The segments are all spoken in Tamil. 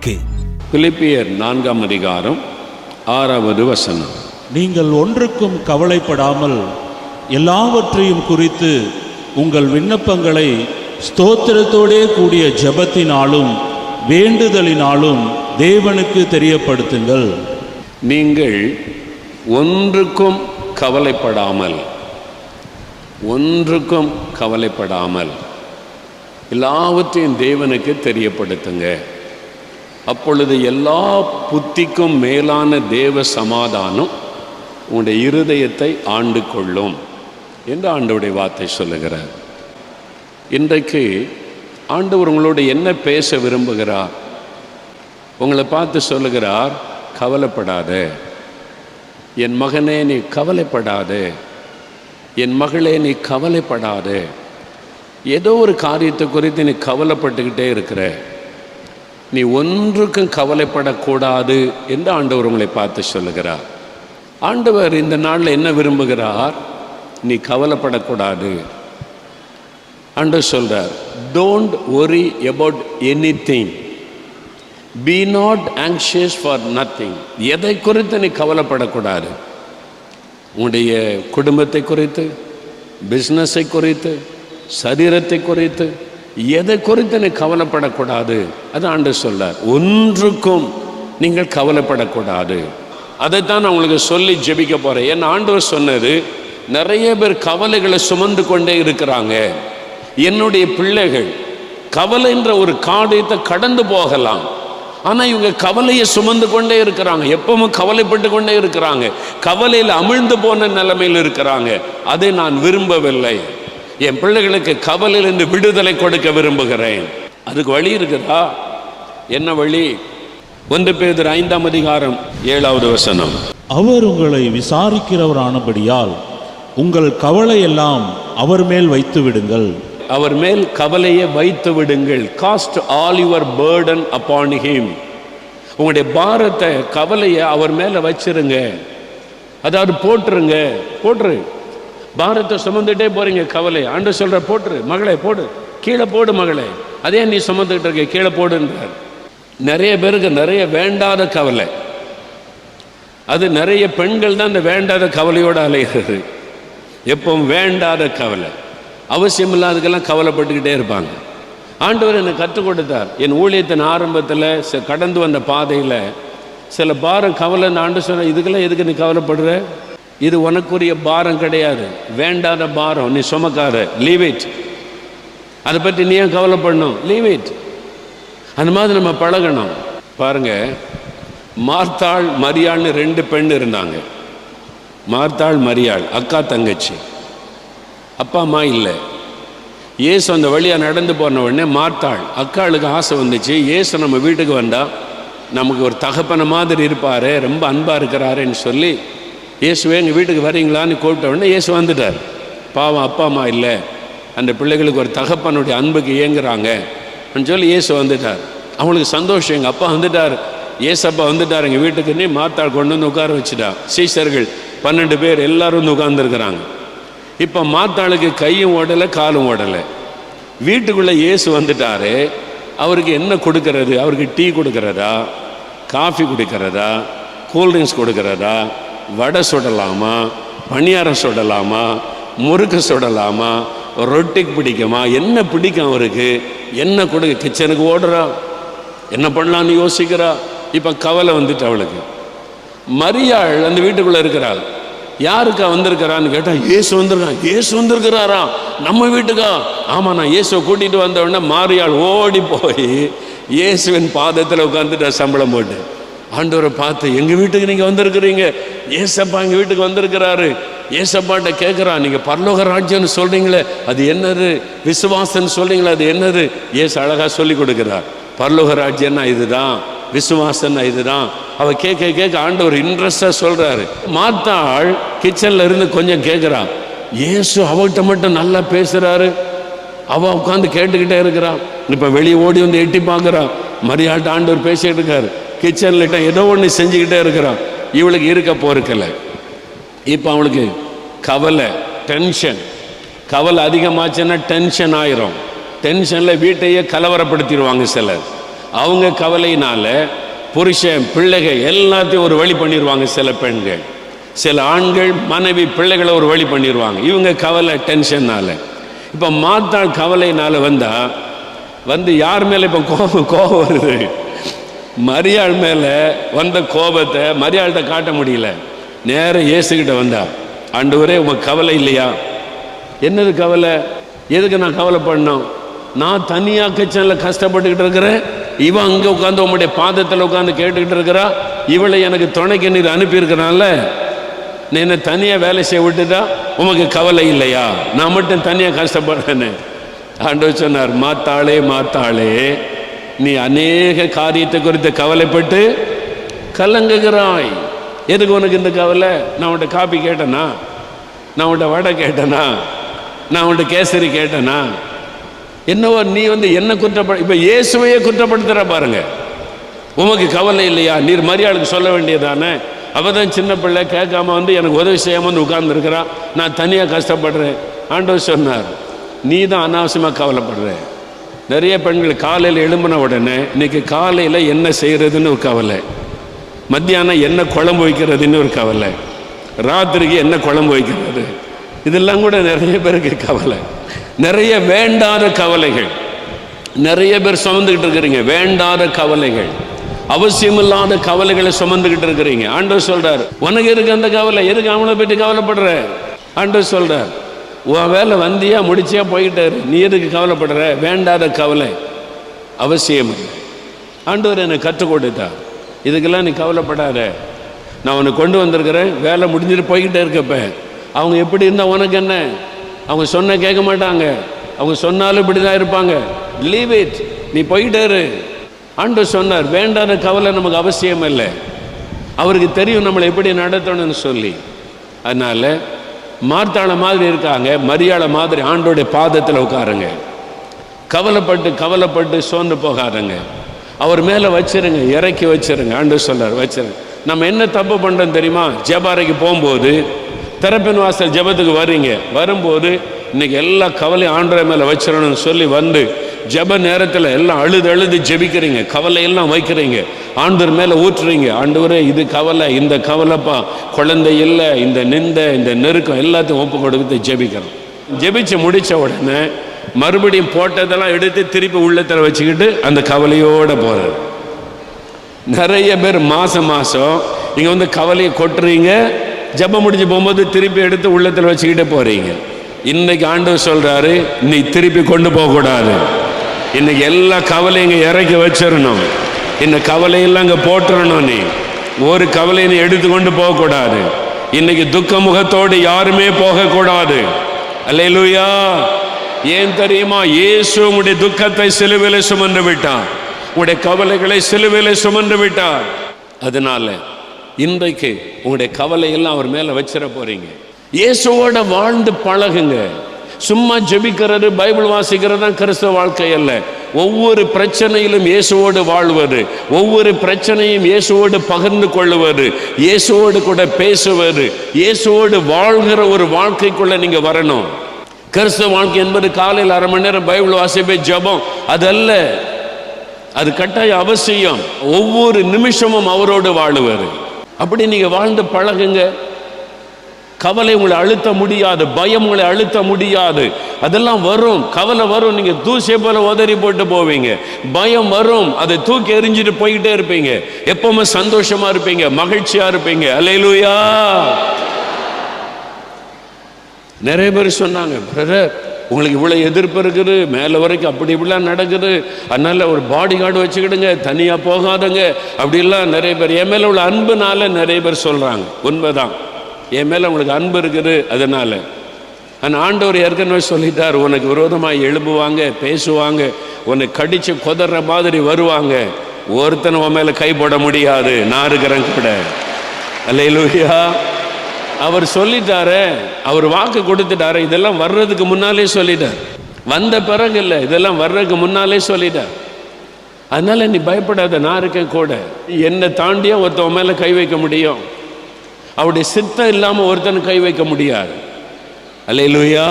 நம்பிக்கை. பிலிப்பியர் 4ஆம் அதிகாரம் 6வது வசனம். நீங்கள் ஒன்றுக்கும் கவலைப்படாமல் எல்லாவற்றையும் குறித்து உங்கள் விண்ணப்பங்களை ஸ்தோத்திரத்தோடே கூடிய ஜெபத்தினாலும் வேண்டுதலினாலும் தேவனுக்கு தெரியப்படுத்துங்கள். நீங்கள் ஒன்றுக்கும் கவலைப்படாமல் எல்லாவற்றையும் தேவனுக்கு தெரியப்படுத்துங்க. அப்பொழுது எல்லா புத்திக்கும் மேலான தேவ சமாதானம் உங்களுடைய இருதயத்தை ஆண்டு கொள்ளும் என்று ஆண்டவருடைய வார்த்தை சொல்லுகிறார். இன்றைக்கு ஆண்டவர் உங்களோட என்ன பேச விரும்புகிறார்? உங்களை பார்த்து சொல்லுகிறார், கவலைப்படாதே என் மகனே, நீ கவலைப்படாதே, என் மகளே நீ கவலைப்படாதே. ஏதோ ஒரு காரியத்தை குறித்து நீ கவலைப்பட்டுக்கிட்டே இருக்கிற, நீ ஒன்றுக்கும் கவலைப்படக்கூடாது என்று ஆண்டவர் உங்களை பார்த்து சொல்லுகிறார். ஆண்டவர் இந்த நாளில் என்ன விரும்புகிறார்? நீ கவலைப்படக்கூடாது. ஆண்டவர் சொல்றார், don't worry about anything, be not anxious for nothing. எதை குறித்து நீ கவலைப்படக்கூடாது. உன்னுடைய குடும்பத்தை குறித்து, பிஸ்னஸை குறித்து, சரீரத்தை குறித்து, எதை குறித்து நீ கவலைப்படக்கூடாது. அது ஆண்டவர் சொல்றார், ஒன்றுக்கும் நீங்கள் கவலைப்படக்கூடாது. அதைத்தான் நான் உங்களுக்கு சொல்லி ஜெபிக்க போறேன். ஏன்னா ஆண்டவர் சொன்னது, நிறைய பேர் கவலைகளை சுமந்து கொண்டே இருக்கிறாங்க. என்னுடைய பிள்ளைகள் கவலைன்ற ஒரு காரியத்தை கடந்து போகலாம், ஆனால் இவங்க கவலையை சுமந்து கொண்டே இருக்கிறாங்க, எப்பவும் கவலைப்பட்டு கொண்டே இருக்கிறாங்க, கவலையில் அமிழ்ந்து போன நிலைமையில் இருக்கிறாங்க. அதை நான் விரும்பவில்லை. என் பிள்ளைகளுக்கு கவலையிலிருந்து விடுதலை கொடுக்க விரும்புகிறேன். அதுக்கு வழி இருக்குதா? என்ன வழி? 1 பேதுரு 5ஆம் அதிகாரம் 7வது வசனம். அவர் உங்களை விசாரிக்கிறவரானபடியால் உங்கள் கவலையெல்லாம் அவர் மேல் வைத்து விடுங்கள். அவர் மேல் கவலையை வைத்து விடுங்கள். Cost all your burden upon him. உங்களுடைய பாரத்தை, கவலையை அவர் மேலே வச்சிருங்க. அதாவது போட்டுரு. பாரத்தை சுமந்துட்டே போறீங்க, கவலை. ஆண்டவர் சொல்ற, போட்டுரு மகளே, போடு, கீழே போடு மகளே, அதே நீ சுமந்துக்கிட்டு இருக்க, கீழே போடுன்றார். நிறைய பேருக்கு நிறைய வேண்டாத கவலை. அது நிறைய பெண்கள் தான் இந்த வேண்டாத கவலையோடு அலைகிறது. எப்பவும் வேண்டாத கவலை, அவசியம் இல்லாததுக்கெல்லாம் கவலைப்பட்டுக்கிட்டே இருப்பாங்க. ஆண்டவர் எனக்கு கற்றுக் கொடுத்தார். என் ஊழியத்தின் ஆரம்பத்தில் கடந்து வந்த பாதையில் சில பாரம் கவலை ஆண்டு சொன்ன, இதுக்கெல்லாம் எதுக்கு நீ கவலைப்படுற? இது உனக்குரிய பாரம் கிடையாது, வேண்டாத பாரம், நீ சுமக்காத, லீவ் இட். அதை பற்றி நீ ஏன் கவலைப்படணும்? Leave it. அந்த மாதிரி நம்ம பழகணும். பாருங்க, மார்த்தாள் மரியாள்னு 2 பெண் இருந்தாங்க. மார்த்தாள் மரியாள், அக்கா தங்கச்சி, அப்பா அம்மா இல்லை. இயேசு அந்த வழியாக நடந்து போன உடனே மார்த்தாள் அக்காளுக்கு ஆசை வந்துச்சு, இயேசு நம்ம வீட்டுக்கு வந்தால் நமக்கு ஒரு தகப்பனை மாதிரி இருப்பார், ரொம்ப அன்பாக இருக்கிறாருன்னு சொல்லி, இயேசுவே எங்கள் வீட்டுக்கு வரீங்களான்னு கூப்பிட்ட உடனே இயேசு வந்துட்டார். பாவம் அப்பா அம்மா இல்லை, அந்த பிள்ளைகளுக்கு ஒரு தகப்பனுடைய அன்புக்கு இயங்குறாங்க சொல்லி இயேசு வந்துட்டார். அவங்களுக்கு சந்தோஷம், எங்கள் அப்பா வந்துட்டார், ஏசப்பா வந்துட்டார் எங்கள் வீட்டுக்கு. நீ மார்த்தாள் கொண்டு வந்து உட்கார வச்சுட்டா. சீஷர்கள் 12 பேர் எல்லாரும் வந்து உட்கார்ந்துருக்கிறாங்க. இப்போ மார்த்தாளுக்கு கையும் ஓடலை, காலும் ஓடலை. வீட்டுக்குள்ளே இயேசு வந்துட்டாரு. அவருக்கு என்ன கொடுக்கறது? அவருக்கு டீ கொடுக்கறதா, காஃபி குடிக்கிறதா, கூல்ட்ரிங்க்ஸ் கொடுக்கறதா, வடை சுடலாமா, பணியாரம் சுடலாமா, முறுக்கு சுடலாமா, ரொட்டிக்கு பிடிக்குமா, என்ன பிடிக்கும் அவருக்கு? என்ன கொடுக்க? கிச்சனுக்கு ஓடுறா, என்ன பண்ணலான்னு யோசிக்கிறா. இப்போ கவலை வந்துட்டு அவளுக்கு. மரியாள் அந்த வீட்டுக்குள்ளே இருக்கிறாள். யாருக்கா வந்திருக்கிறான்னு கேட்டால், இயேசு வந்திருக்கான். இயேசு வந்திருக்கிறாரா நம்ம வீட்டுக்கா? ஆமாம், நான் இயேசுவை கூட்டிகிட்டு வந்த உடனே மாரியாள் ஓடி போய் இயேசுவின் பாதத்தில் உட்காந்துட்டு சம்பளம் போட்டு, ஆண்டவரை பார்த்து, எங்கள் வீட்டுக்கு நீங்கள் வந்திருக்கிறீங்க, ஏசப்பா எங்கள் வீட்டுக்கு வந்திருக்கிறாரு. ஏசப்பாட்ட கேட்குறா, நீங்கள் பரலோக ராஜ்யம்னு சொல்கிறீங்களே அது என்னது? விசுவாசன்னு சொல்கிறீங்களே அது என்னது? ஏசு அழகாக சொல்லி கொடுக்குறார். பரலோக ராஜ்யம்னா இதுதான், விசுவாசன்னா இதுதான். அவள் கேட்க ஆண்டவர் இன்ட்ரெஸ்டாக சொல்கிறாரு. மார்த்தாள் கிச்சனில் இருந்து கொஞ்சம் கேட்குறா. இயேசு அவள்கிட்ட மட்டும் நல்லா பேசுகிறாரு, அவள் உட்காந்து கேட்டுக்கிட்டே இருக்கிறான். இப்போ வெளியே ஓடி வந்து எட்டி பார்க்குறான். மரியாள்கிட்ட ஆண்டவர் பேசிகிட்டு இருக்காரு. கிச்சனில் ஏதோ ஒன்று செஞ்சுக்கிட்டே இருக்கிறான். இவளுக்கு இருக்க போருக்கலை. இப்போ அவளுக்கு கவலை, டென்ஷன். கவலை அதிகமாச்சுன்னா டென்ஷன் ஆயிரும். டென்ஷனில் வீட்டையே கலவரப்படுத்திடுவாங்க சிலர். அவங்க கவலையினால புருஷன் பிள்ளைகள் எல்லாத்தையும் ஒரு வழி பண்ணிடுவாங்க. சில பெண்கள், சில ஆண்கள் மனைவி பிள்ளைகளை ஒரு வழி பண்ணிடுவாங்க. இவங்க கவலை டென்ஷன்னால. இப்போ மாத்தாள் கவலையினால வந்து யார் மேலே இப்போ கோபம் வருது? மரியாள் மேலே வந்த கோபத்தை மரியாள்கிட்ட காட்ட முடியல. நேரம் இயேசுகிட்ட வந்தா, ஆண்டவரே உங்க கவலை இல்லையா? என்னது கவலை? எதுக்கு நான் கவலை பண்ணோம்? நான் தனியாக கிச்சனில் கஷ்டப்பட்டுக்கிட்டு இருக்கிறேன், இவன் அங்கே உட்காந்து உங்களுடைய பாதத்தில் உட்காந்து கேட்டுக்கிட்டு இருக்கிறா. இவளை எனக்கு துணைக்கு நீர் அனுப்பியிருக்கிறான்ல, நீ என்ன தனியாக வேலை செய்ய விட்டுட்டா உமக்கு கவலை இல்லையா? நான் மட்டும் தனியாக கஷ்டப்படுறேன்னு. ஆண்டவர் சொன்னார், மாத்தாளே மாத்தாளே, நீ அநேக காரியத்தை குறித்து கவலைப்பட்டு கலங்குகிறாய். எதுக்கு உனக்கு இந்த கவலை? நான் உன்கிட்ட காப்பி கேட்டேனா? நான் உன்கிட்ட வடை கேட்டேனா? நான் உன்கிட்ட கேசரி கேட்டேனா? என்னவோ நீ வந்து என்ன இப்போ இயேசுவையே குற்றப்படுத்துகிற பாருங்க. உமக்கு கவலை இல்லையா? நீர் மரியாளுக்கு சொல்ல வேண்டியதானே? அவள் தான் சின்ன பிள்ளை, கேட்காம வந்து எனக்கு உதவி செய்யாமல் வந்து உட்கார்ந்துருக்கிறான், நான் தனியாக கஷ்டப்படுறேன். ஆண்டவர் சொன்னார், நீ தான் அனாவசியமாக கவலைப்படுற. நிறைய பெண்கள் காலையில் எழும்பின உடனே இன்னைக்கு காலையில் என்ன செய்கிறதுன்னு ஒரு கவலை, மத்தியானம் என்ன குழம்பு வைக்கிறதுன்னு ஒரு கவலை, ராத்திரிக்கு என்ன குழம்பு வைக்கிறது, இதெல்லாம் கூட நிறைய பேருக்கு கவலை. நிறைய வேண்டாத கவலைகள் நிறைய பேர் சுமந்துக்கிட்டு இருக்கிறீங்க. வேண்டாத கவலைகள், அவசியமில்லாத கவலைகளை சுமந்துக்கிட்டு இருக்கிறீங்க. ஆண்டவர் சொல்றார், உனக்கு இருக்கு அந்த கவலை, எதுக்கு அவனை பற்றி கவலைப்படுற? ஆண்டவர் சொல்றார், உன் வேலை வந்தியா முடிச்சியா போய்கிட்டாரு, நீ எதுக்கு கவலைப்படுற? வேண்டாத கவலை அவசியம். ஆண்டவர் என்னை கற்றுக் கொடுத்தா, இதுக்கெல்லாம் நீ கவலைப்படாத, நான் உன்னை கொண்டு வந்திருக்கிறேன், வேலை முடிஞ்சிட்டு போய்கிட்டே இருக்கப்ப. அவங்க எப்படி இருந்தால் உனக்கு என்ன? அவங்க சொன்ன கேட்க மாட்டாங்க, அவங்க சொன்னாலும் இப்படி தான் இருப்பாங்க. லீவ் இட், நீ போய்கிட்டாரு. ஆண்டவர் சொன்னார், வேண்டாத கவலை நமக்கு அவசியம் இல்லை. அவருக்கு தெரியும் நம்மளை எப்படி நடத்தணும்னு சொல்லி. அதனால மார்த்தாள மாதிரி இருக்காங்க, மரியாள மாதிரி ஆண்டோடைய பாதத்தில் உட்காருங்க. கவலைப்பட்டு சோர்ந்து போகாதங்க. அவர் மேலே வச்சிருங்க, இறக்கி வச்சிருங்க. ஆண்டவர் சொல்றார், வச்சிருங்க. நம்ம என்ன தப்பு பண்ணுறோம் தெரியுமா? ஜெபாரைக்கு போகும்போது திறப்பின் வாசல் ஜெபத்துக்கு வர்றீங்க, வரும்போது இன்னைக்கு எல்லா கவலையும் ஆண்டவர் மேலே வச்சிடணும்னு சொல்லி வந்து ஜெப நேரத்தில் எல்லாம் அழுது ஜெபிக்கிறீங்க, கவலையெல்லாம் வைக்கிறீங்க, ஆண்டவர் மேலே ஊற்றுறீங்க. ஆண்டவரே இது கவலை, இந்த கவலைப்பா, குழந்தை இல்லை, இந்த நெருக்கம் எல்லாத்தையும் ஒப்பு கொடுத்து ஜெபிக்கிறோம். ஜெபிச்சு முடித்த உடனே மறுபடியும் போட்டதெல்லாம் எடுத்து திருப்பி உள்ளத்தில் வச்சுக்கிட்டு அந்த கவலையோடு போகிறது. நிறைய பேர் மாதம் இங்கே வந்து கவலையை கொட்டுறீங்க, ஜெபம் முடிஞ்சு போகும்போது திருப்பி எடுத்து உள்ளத்தில் வச்சுக்கிட்டே போகிறீங்க. இன்னைக்கு ஆண்டவர் சொல்கிறாரு, நீ திருப்பி கொண்டு போகக்கூடாது. இன்னைக்கு எல்லா கவலையும் இங்கே இறக்கி வச்சிடணும். இந்த கவலையெல்லாம் இங்கே போட்டுறணும். நீ ஒரு கவலையை நீ எடுத்துக்கொண்டு போகக்கூடாது. இன்னைக்கு துக்க முகத்தோடு யாருமே போகக்கூடாது. அல்லேலூயா. ஏன் தெரியுமா? இயேசு உங்களுடைய துக்கத்தை சிலுவையிலே சுமந்து விட்டார், உங்களுடைய கவலைகளை சிலுவையிலே சுமந்து விட்டார். அதனால இன்றைக்கு உங்களுடைய கவலையெல்லாம் அவர் மேலே வச்சிட போறீங்க. இயேசுவோட வாழ்ந்து பழகுங்க. சும்மா ஜெபிக்கிறது, பைபிள் வாசிக்கிறது தான் கிறிஸ்தவ வாழ்க்கை அல்ல. ஒவ்வொரு பிரச்சனையிலும் இயேசுவோடு வாழ்வது, ஒவ்வொரு பிரச்சனையும் இயேசுவோடு பகிர்ந்து கொள்ளுவது, இயேசுவோடு கூட பேசுவது, இயேசுவோடு வாழ்கிற ஒரு வாழ்க்கைக்குள்ள நீங்க வரணும். கிறிஸ்தவ வாழ்க்கை என்பது காலையில் அரை மணி நேரம் பைபிள் வாசிப்பே ஜெபம் அதல்ல. அது கட்டாய அவசியம். ஒவ்வொரு நிமிஷமும் அவரோடு வாழுவது. அப்படி நீங்க வாழ்ந்து பழகுங்க. கவலை உங்களை அழுத்த முடியாது, பயம் உங்களை அழுத்த முடியாது. அதெல்லாம் வரும், கவலை வரும், நீங்க தூசியை போல உதறி போட்டு போவீங்க. பயம் வரும், அதை தூக்கி எறிஞ்சிட்டு போய்கிட்டே இருப்பீங்க. எப்பவுமே சந்தோஷமா இருப்பீங்க, மகிழ்ச்சியா இருப்பீங்க. அல்லேலூயா. நிறைய பேர் சொன்னாங்க, பிரதர் உங்களுக்கு இவ்வளோ எதிர்ப்பு இருக்குது, மேலே வரைக்கும் அப்படி இப்படிலாம் நடக்குது, அதனால ஒரு பாடி கார்டு வச்சுக்கிடுங்க, தனியாக போகாதங்க அப்படிலாம் நிறைய பேர். என் மேலே உள்ள அன்புனால நிறைய பேர் சொல்கிறாங்க. உண்மைதான், என் மேலே உங்களுக்கு அன்பு இருக்குது அதனால. ஆனால் ஆண்டவர் ஏற்கனவே சொல்லிட்டார், உனக்கு விரோதமாக எழுப்புவாங்க, பேசுவாங்க, உன்னை கடிச்சு கொதற மாதிரி வருவாங்க, ஒருத்தனை உன் மேலே கை போட முடியாது, நான் இருக்கிறேன் கூட. அல்லேலூயா. அவர் சொல்லிட்டாரு, அவர் வாக்கு கொடுத்துட்டாரு. இதெல்லாம் வர்றதுக்கு முன்னாலே சொல்லிட்டார், வந்த பிறகு இல்லை, இதெல்லாம் வர்றதுக்கு முன்னாலே சொல்லிட்டார். அதனால நீ பயப்படாத, நான் இருக்கேன் கூட. என்னை தாண்டியா ஒருத்தவன் மேலே கை வைக்க முடியும், அவருடைய சித்தம் இல்லாமல் ஒருத்தன் கை வைக்க முடியாது. அல்லேலூயா.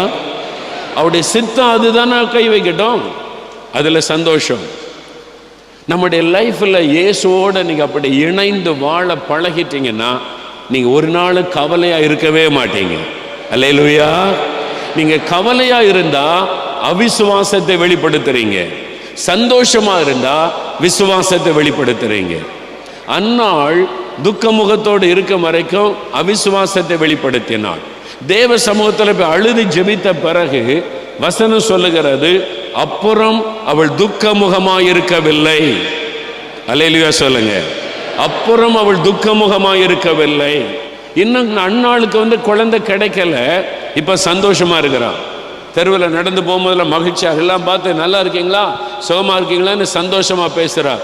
அவருடைய சித்தம் அதுதானே, கை வைக்கட்டும், அதில் சந்தோஷம். நம்முடைய லைஃப்பில் இயேசுவோட நீங்கள் அப்படி இணைந்து வாழ பழகிட்டீங்கன்னா நீங்கள் ஒரு நாள் கவலையாக இருக்கவே மாட்டீங்க. அல்லேலூயா. நீங்கள் கவலையாக இருந்தால் அவிசுவாசத்தை வெளிப்படுத்துறீங்க, சந்தோஷமாக இருந்தால் விசுவாசத்தை வெளிப்படுத்துறீங்க. அந்நாள் துக்க முகத்தோடு இருக்கும் வரைக்கும் அவிசுவாசத்தை வெளிப்படுத்தினாள். தேவ சமூகத்தில் போய் அழுது ஜெபித்த பிறகு வசனம் சொல்லுகிறது, அப்புறம் அவள் துக்க முகமாயிருக்கவில்லை. அல்லேலூயா சொல்லுங்க. அப்புறம் அவள் துக்க முகமாயிருக்கவில்லை. இன்னும் அந்நாளுக்கு குழந்தை கிடைக்கல, இப்ப சந்தோஷமா இருக்கிறான். தெருவில் நடந்து போகும்போதுல மகிழ்ச்சியாக எல்லாம் பார்த்து நல்லா இருக்கீங்களா, சுகமா இருக்கீங்களான்னு சந்தோஷமா பேசுறா.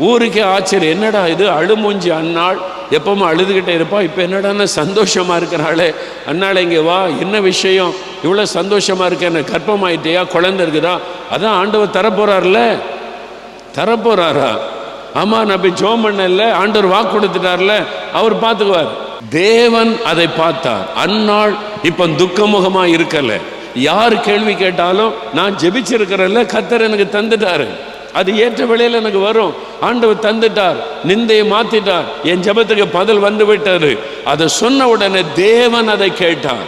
ஊருக்கே ஆச்சரியம், என்னடா இது அழுமூஞ்சி அந்நாள், எப்பவுமே அழுதுகிட்டே இருப்பா, இப்போ என்னடான்னு சந்தோஷமா இருக்கிறாளே. அந்நாள் இங்கே வா, என்ன விஷயம், இவ்வளோ சந்தோஷமா இருக்கேன்னு, கர்ப்பமாயிட்டியா, குழந்தை இருக்குதா? அதான் ஆண்டவர் தரப்போறார்ல. தரப்போறாரா? ஆமா, நான் போய் ஜோம் பண்ணல, ஆண்டவர் வாக்கு கொடுத்துட்டார்ல, அவர் பார்த்துக்குவார். தேவன் அதை பார்த்தார். அந்நாள் இப்ப துக்கமுகமா இருக்கல. யார் கேள்வி கேட்டாலும் நான் ஜெபிச்சிருக்கிறேன்ல, கர்த்தர் எனக்கு தந்துட்டாரு, அது ஏற்ற வேளையில் எனக்கு வரும், ஆண்டவர் தந்துட்டார், நிந்தையை மாத்திட்டார், என் ஜெபத்துக்கு பதில் வந்து விட்டாரு. அதை சொன்ன உடனே தேவன் அதை கேட்டார்.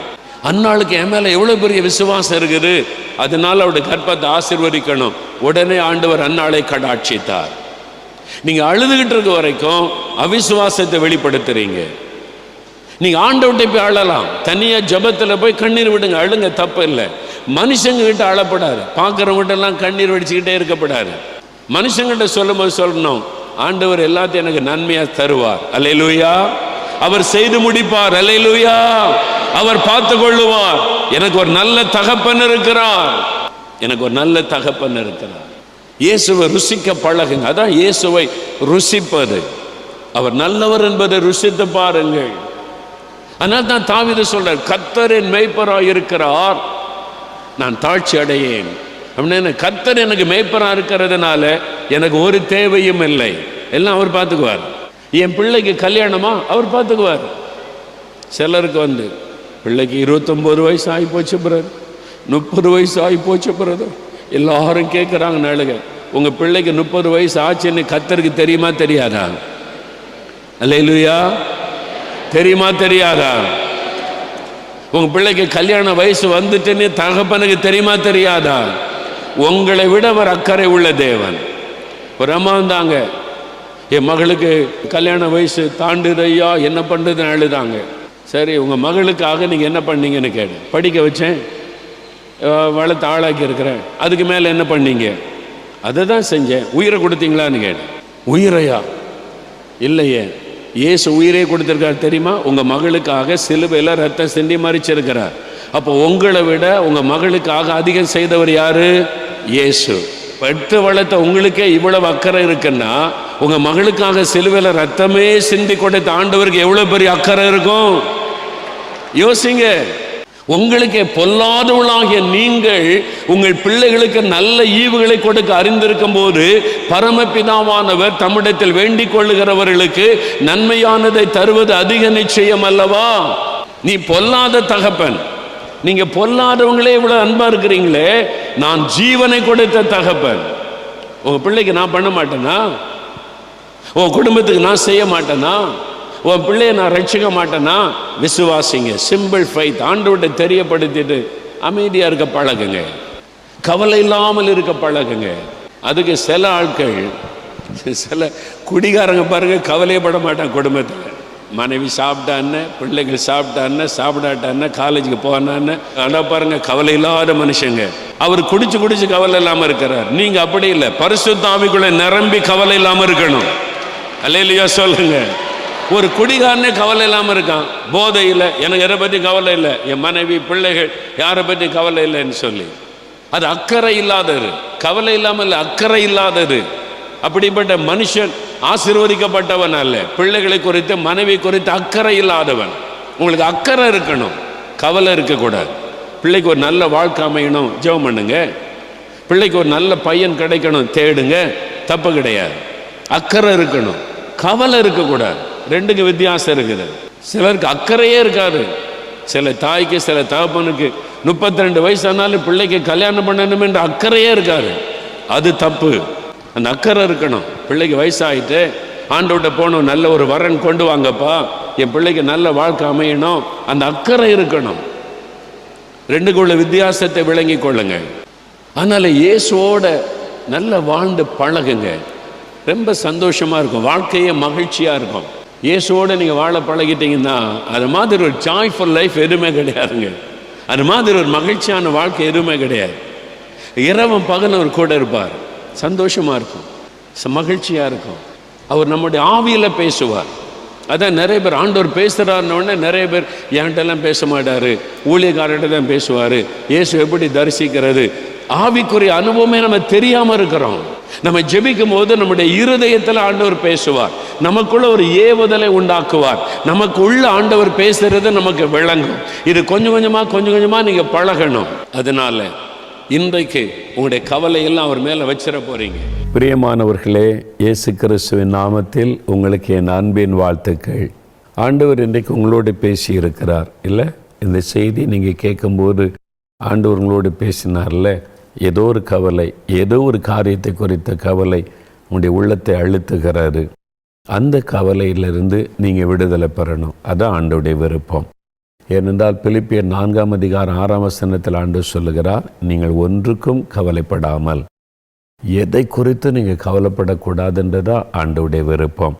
அந்நாளுக்கு என் மேல எவ்வளவு பெரிய விசுவாசம் இருக்குது, அதனால அவருடைய கர்ப்பத்தை ஆசீர்வதிக்கணும். உடனே ஆண்டவர் அந்நாளை கடாட்சித்தார். நீங்க அழுதுகிட்டு இருக்க வரைக்கும் அவிசுவாசத்தை வெளிப்படுத்துறீங்க. நீங்க ஆண்டவர்கிட்ட போய் அழலாம், தனியா ஜபத்துல போய் கண்ணீர் விடுங்க, அழுங்க, தப்பு இல்லை. மனுஷங்க கிட்ட அழப்படாது, பார்க்குறவங்கிட்ட எல்லாம் கண்ணீர் வடிச்சுக்கிட்டே இருக்கப்படாது. மனுஷங்கிட்ட சொல்லும் போது சொல்லணும், ஆண்டவர் எல்லாத்தையும் எனக்கு நன்மையா தருவார், அல்லேலூயா, அவர் செய்து முடிப்பார், அல்லேலூயா, அவர் பார்த்து கொள்ளுவார், எனக்கு ஒரு நல்ல தகப்பன் இருக்கிறார், எனக்கு ஒரு நல்ல தகப்பன் இருக்கிறார். இயேசுவை ருசிக்க பழகுங்க, அதான் இயேசுவை ருசிப்பது. அவர் நல்லவர் என்பதை ருசித்து பாருங்கள். அதனால தான் தாவீது சொல்றார், கர்த்தர் என் மேய்ப்பராய் இருக்கிறார், நான் தாழ்ச்சி அடையேன். அப்படின்னு கர்த்தர் எனக்கு மேய்ப்பராக இருக்கிறதுனால எனக்கு ஒரு தேவையும் இல்லை, எல்லாம் அவர் பார்த்துக்குவார். என் பிள்ளைக்கு கல்யாணமா, அவர் பார்த்துக்குவார். சிலருக்கு பிள்ளைக்கு 29 வயசு ஆகி போச்சு பிரதர், 30 வயசு ஆகி போச்சு பிரதர், எல்லாரும் கேட்குறாங்க நாளுங்க, உங்கள் பிள்ளைக்கு 30 வயசு ஆச்சுன்னு கர்த்தருக்கு தெரியுமா தெரியாதா? அல்லேலூயா, தெரியுமா தெரியாதா? உங்க பிள்ளைக்கு கல்யாண வயசு வந்துட்டுன்னு தகப்பனுக்கு தெரியுமா தெரியாதா? உங்களை விட அவர் அக்கறை உள்ள தேவன். ஒரு அம்மா வந்தாங்க, என் மகளுக்கு கல்யாண வயசு தாண்டுதையா, என்ன பண்ணுறதுன்னு அழுதாங்க. சரி, உங்கள் மகளுக்காக நீங்கள் என்ன பண்ணீங்கன்னு கேட்டு, படிக்க வச்சேன், வளர்த்து ஆளாக்கி இருக்கிறேன், அதுக்கு மேலே என்ன பண்ணீங்க? அதை தான் செஞ்சேன். உயிரை கொடுத்தீங்களான்னு கேட்டேன். உயிரையா? இல்லையே, இயேசு உயிரே கொடுத்திருக்கார் தெரியுமா? உங்க மகளுக்காக சிலுவையில் ரத்தம் சிந்தி மரிச்சிருக்கிறார். அப்போ உங்களை விட உங்க மகளுக்காக அதிகம் செய்தவர் யாரு? இயேசு. பெற்று வளர்த்த உங்களுக்கே இவ்வளவு அக்கறை இருக்குன்னா, உங்க மகளுக்காக சிலுவையில் ரத்தமே சிந்தி கொடுத்த ஆண்டவருக்கு எவ்வளவு பெரிய அக்கறை இருக்கும் யோசிங்க. உங்களுக்கு பொல்லாதவளாகிய நீங்கள் உங்கள் பிள்ளைகளுக்கு நல்ல ஈவுகளை கொடுக்க அறிந்திருக்கும் போது, பரமபிதாவானவர் தம்மிடத்தில் வேண்டிக் கொள்ளுகிறவர்களுக்கு நன்மையானதை தருவது அதிக நிச்சயம் அல்லவா? நீ பொல்லாத தகப்பன், நீங்க பொல்லாதவங்களே இவ்வளவு அன்பா இருக்கிறீங்களே, நான் ஜீவனை கொடுத்த தகப்பன். உங்க பிள்ளைக்கு நான் பண்ண மாட்டேனா? உன் குடும்பத்துக்கு நான் செய்ய மாட்டேனா? உன் பிள்ளைய நான் ரட்சிக்க மாட்டேன்னா? விசுவாசிங்க, சிம்பிள் ஃபைத், ஆண்டவர்கிட்ட தெரியப்படுத்திட்டு அமைதியா இருக்க பழகுங்க, கவலை இல்லாமல் இருக்க பழகுங்க. அதுக்கு சில ஆட்கள், சில குடிகாரங்க பாருங்க, கவலையப்பட மாட்டான். குடும்பத்தில் மனைவி சாப்பிட்டான்னு, பிள்ளைகள் சாப்பிட்டான்னு, சாப்பிடாட்டான்னு, காலேஜுக்கு போனான்னு, அதான் பாருங்க கவலை இல்லாத மனுஷங்க. அவர் குடிச்சு குடிச்சு கவலை இல்லாமல் இருக்கிறார். நீங்க அப்படி இல்லை, பரிசுத்த ஆவிக்குள்ள நிரம்பி கவலை இல்லாமல் இருக்கணும். அல்லேலூயா சொல்லுங்க. ஒரு குடிகாரனே கவலை இல்லாமல் இருக்கான், போதையில், எனக்கு எதை பற்றி கவலை இல்லை, என் மனைவி பிள்ளைகள் யாரை பற்றி கவலை இல்லைன்னு சொல்லி. அது அக்கறை இல்லாதது, கவலை இல்லாமல் அக்கறை இல்லாதது. அப்படிப்பட்ட மனுஷன் ஆசீர்வதிக்கப்பட்டவன் அல்ல. பிள்ளைகளை குறித்து, மனைவி குறித்து அக்கறை இல்லாதவன். உங்களுக்கு அக்கறை இருக்கணும், கவலை இருக்கக்கூடாது. பிள்ளைக்கு ஒரு நல்ல வாழ்க்கை அமையணும், ஜெபம் பண்ணுங்க. பிள்ளைக்கு ஒரு நல்ல பையன் கிடைக்கணும், தேடுங்க, தப்பு கிடையாது. அக்கறை இருக்கணும், கவலை இருக்கக்கூடாது. ரெண்டுக்கு வித்தியாசம் இருக்குது. சிலருக்கு அக்கறையே இருக்காது. சில தாய்க்கு, சில தகப்பனுக்கு 32 வயசு ஆனாலும் பிள்ளைக்கு கல்யாணம் பண்ணணும் என்ற அக்கறையே இருக்காது. அது தப்பு. அந்த அக்கறை இருக்கணும். பிள்ளைக்கு வயசாகிட்டு ஆண்டவர்கிட்ட போகணும், நல்ல ஒரு வரன் கொண்டு வாங்கப்பா, என் பிள்ளைக்கு நல்ல வாழ்க்கை அமையணும், அந்த அக்கறை இருக்கணும். ரெண்டுக்குள்ள வித்தியாசத்தை விளங்கி கொள்ளுங்க. அதனால இயேசுவோட நல்ல வாழ்ந்து பழகுங்க, ரொம்ப சந்தோஷமா இருக்கும், வாழ்க்கையே மகிழ்ச்சியா இருக்கும். இயேசுவோட நீங்க வாழ பழகிட்டீங்கன்னா அது மாதிரி ஒரு ஜாய்ஃபுல் லைஃப் எதுவுமே கிடையாதுங்க. அது மாதிரி ஒரு மகிழ்ச்சியான வாழ்க்கை எதுவுமே கிடையாது. இரவும் பகலும் அவர் கூட இருப்பார், சந்தோஷமா இருக்கும், மகிழ்ச்சியா இருக்கும். அவர் நம்முடைய ஆவியில பேசுவார். அதான் நிறைய பேர் ஆண்டவர் பேசுகிறாருன்னொடனே நிறைய பேர் என்கிட்டலாம் பேச மாட்டார், ஊழியக்காரர்கிட்ட தான் பேசுவார். இயேசு எப்படி தரிசிக்கிறது? ஆவிக்குரிய அனுபவமே நம்ம தெரியாமல் இருக்கிறோம். நம்ம ஜெபிக்கும் போது நம்முடைய இருதயத்தில் ஆண்டவர் பேசுவார், நமக்குள்ள ஒரு ஏவுதலை உண்டாக்குவார், நமக்கு உள்ள ஆண்டவர் பேசுறது நமக்கு விளங்கும். இது கொஞ்சம் கொஞ்சமாக நீங்கள் பழகணும். அதனால இன்றைக்கு உங்களுடைய கவலையெல்லாம் அவர் மேலே வச்சிட போறீங்க. பிரியமானவர்களே, இயேசு கிறிஸ்துவின் நாமத்தில் உங்களுக்கு என் அன்பின் வாழ்த்துக்கள். ஆண்டவர் இன்றைக்கு உங்களோடு பேசி இருக்கிறார் இல்லை? இந்த செய்தி நீங்கள் கேட்கும்போது ஆண்டவர் உங்களோடு பேசினார்ல, ஏதோ ஒரு கவலை, ஏதோ ஒரு காரியத்தை குறித்த கவலை உங்களுடைய உள்ளத்தை அழுத்துகிறாரு. அந்த கவலையிலிருந்து நீங்கள் விடுதலை பெறணும். அதான் ஆண்டவருடைய விருப்பம். ஏனென்றால் பிலிப்பியர் 4:6 ஆண்டவர் சொல்லுகிறார், நீங்கள் ஒன்றுக்கும் கவலைப்படாமல். எதை குறித்து நீங்கள் கவலைப்படக்கூடாதுன்றதான் ஆண்டவருடைய விருப்பம்.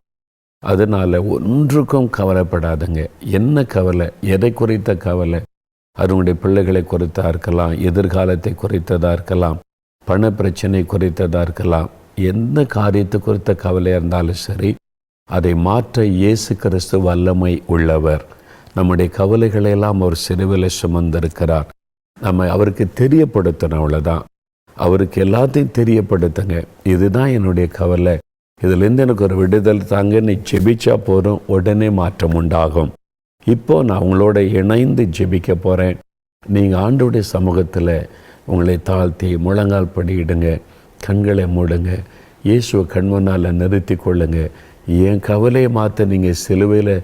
அதனால ஒன்றுக்கும் கவலைப்படாதுங்க. என்ன கவலை? எதை குறித்த கவலை? அது உங்களுடைய பிள்ளைகளை குறித்தா இருக்கலாம், எதிர்காலத்தை குறித்ததாக இருக்கலாம், பண பிரச்சனை குறித்ததாக இருக்கலாம். எந்த காரியத்தை குறித்த கவலையாக இருந்தாலும் சரி, அதை மாற்ற இயேசு கிறிஸ்து வல்லமை உள்ளவர். நம்முடைய கவலைகளையெல்லாம் அவர் சிலுவையில் சுமந்திருக்கிறார். நம்ம அவருக்கு தெரியப்படுத்தணும், அவ்வளோதான். அவருக்கு எல்லாத்தையும் தெரியப்படுத்துங்க. இதுதான் என்னுடைய கவலை, இதுலேருந்து எனக்கு ஒரு விடுதலை தாங்க, நீ ஜெபிச்சா போதும், உடனே மாற்றம் உண்டாகும். இப்போ நான் உங்களோட இணைந்து ஜெபிக்க போகிறேன். நீங்கள் ஆண்டவருடைய சமூகத்தில் உங்களை தாழ்த்தி முழங்கால் படியிடுங்க, கண்களை மூடுங்க, இயேசுவை கண்மனால் நிறுத்தி கொள்ளுங்க. என் கவலையை மாற்ற நீங்கள் சிலுவையில்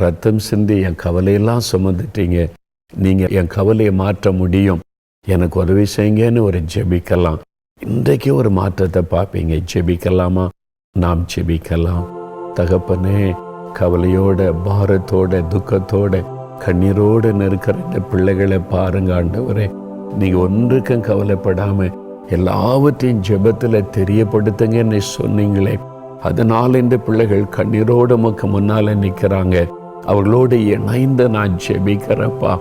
ரத்தம் சிந்தி என் கவலையெல்லாம் சுமந்துட்டீங்க, நீங்கள் என் கவலையை மாற்ற முடியும், எனக்கு உதவி செய்யுங்கன்னு ஒரு ஜெபிக்கலாம். இன்றைக்கு ஒரு மாற்றத்தை பார்ப்பீங்க. ஜெபிக்கலாமா? நாம் ஜெபிக்கலாம். தகப்பனே, கவலையோட, பாரத்தோட, துக்கத்தோட, கண்ணீரோடு இருக்கிற இந்த பிள்ளைகளை பாருங்க ஆண்டவரே. நீங்கள் ஒன்றுக்கும் கவலைப்படாமல் எல்லாவற்றையும் ஜெபத்தில் தெரியப்படுத்துங்கன்னு சொன்னீங்களே, அதனால் இந்த பிள்ளைகள் கண்ணீரோடு உமக்கு முன்னால் நிற்கிறாங்க. அவர்களோடு இணைந்து நான் ஜெபிக்கிறப்பா.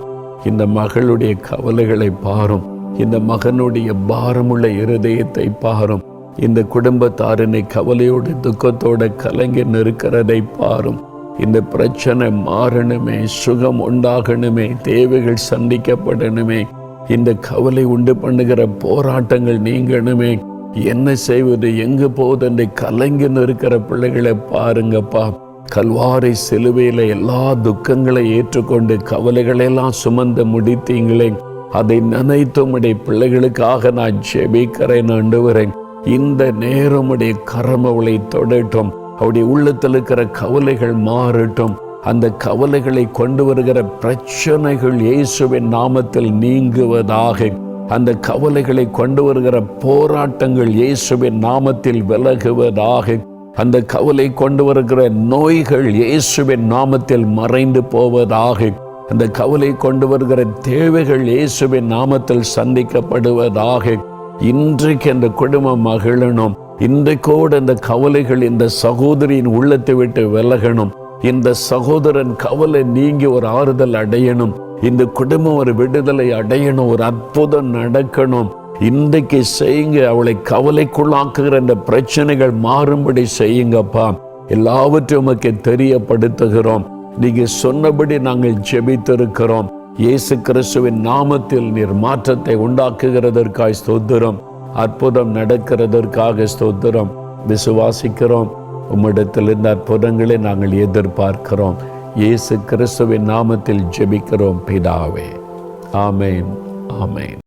இந்த மகளுடைய கவலைகளை பாரும், இந்த மகனுடைய பாரமுள்ள இருதயத்தை பாரும், இந்த குடும்பத்தாரினை கவலையோடு துக்கத்தோடு கலங்கி நிற்கிறதை பாரும். இந்த பிரச்சனை மாறணுமே, சுகம் உண்டாகணுமே, தேவைகள் சந்திக்கப்படணுமே, இந்த கவலை உண்டு பண்ணுகிற போராட்டங்கள் நீங்கணுமே. என்ன செய்வது, எங்கு போவது என்று கலங்கி நிற்கிற பிள்ளைகளை பாருங்கப்பா. கல்வாரி சிலுவையில் எல்லா துக்கங்களை ஏற்றுக்கொண்டு கவலைகளெல்லாம் சுமந்து முடித்தீங்களே, அதை நினைத்து உம்முடைய பிள்ளைகளுக்காக நான் ஜெபிக்கிறேன் ஆண்டவரே. இந்த நேரம் உடைய கரம் அவளை தொடட்டும், அவருடைய உள்ளத்தில் இருக்கிற கவலைகள் மாறட்டும். அந்த கவலைகளை கொண்டு வருகிற பிரச்சனைகள் இயேசுவின் நாமத்தில் நீங்குவதாக. அந்த கவலைகளை கொண்டு வருகிற போராட்டங்கள் இயேசுவின் நாமத்தில் விலகுவதாக. அந்த கவலை கொண்டு வருகிற நோய்கள் இயேசுவின் நாமத்தில் மறைந்து போவதாக. அந்த கவலை கொண்டு வருகிற தேவைகள் இயேசுவின் நாமத்தில் சந்திக்கப்படுவதாக. இன்றைக்கு அந்த குடும்பம் மகிழணும். இன்றைக்கோடு அந்த கவலைகள் இந்த சகோதரியின் உள்ளத்தை விட்டு விலகணும். இந்த சகோதரன் கவலை நீங்கி ஒரு ஆறுதல் அடையணும். இந்த குடும்பம் ஒரு விடுதலை அடையணும். ஒரு அற்புதம் நடக்கணும். இன்றைக்கு செய்யுங்க. அவளை கவலைக்குள்ளாக்குகிற இந்த பிரச்சனைகள் மாறும்படி செய்யுங்கப்பா. எல்லாவற்றையும் உமக்கு தெரியப்படுத்துகிறோம். நீங்க சொன்னபடி நாங்கள் ஜெபித்திருக்கிறோம். இயேசு கிறிஸ்துவின் நாமத்தில் நீர் மாற்றத்தை உண்டாக்குகிறதற்காக ஸ்தோத்திரம். அற்புதம் நடக்கிறதற்காக ஸ்தோத்திரம். விசுவாசிக்கிறோம். உம்மிடத்திலிருந்து அற்புதங்களை நாங்கள் எதிர்பார்க்கிறோம். இயேசு கிறிஸ்துவின் நாமத்தில் ஜெபிக்கிறோம் பிதாவே. ஆமேன், ஆமேன்.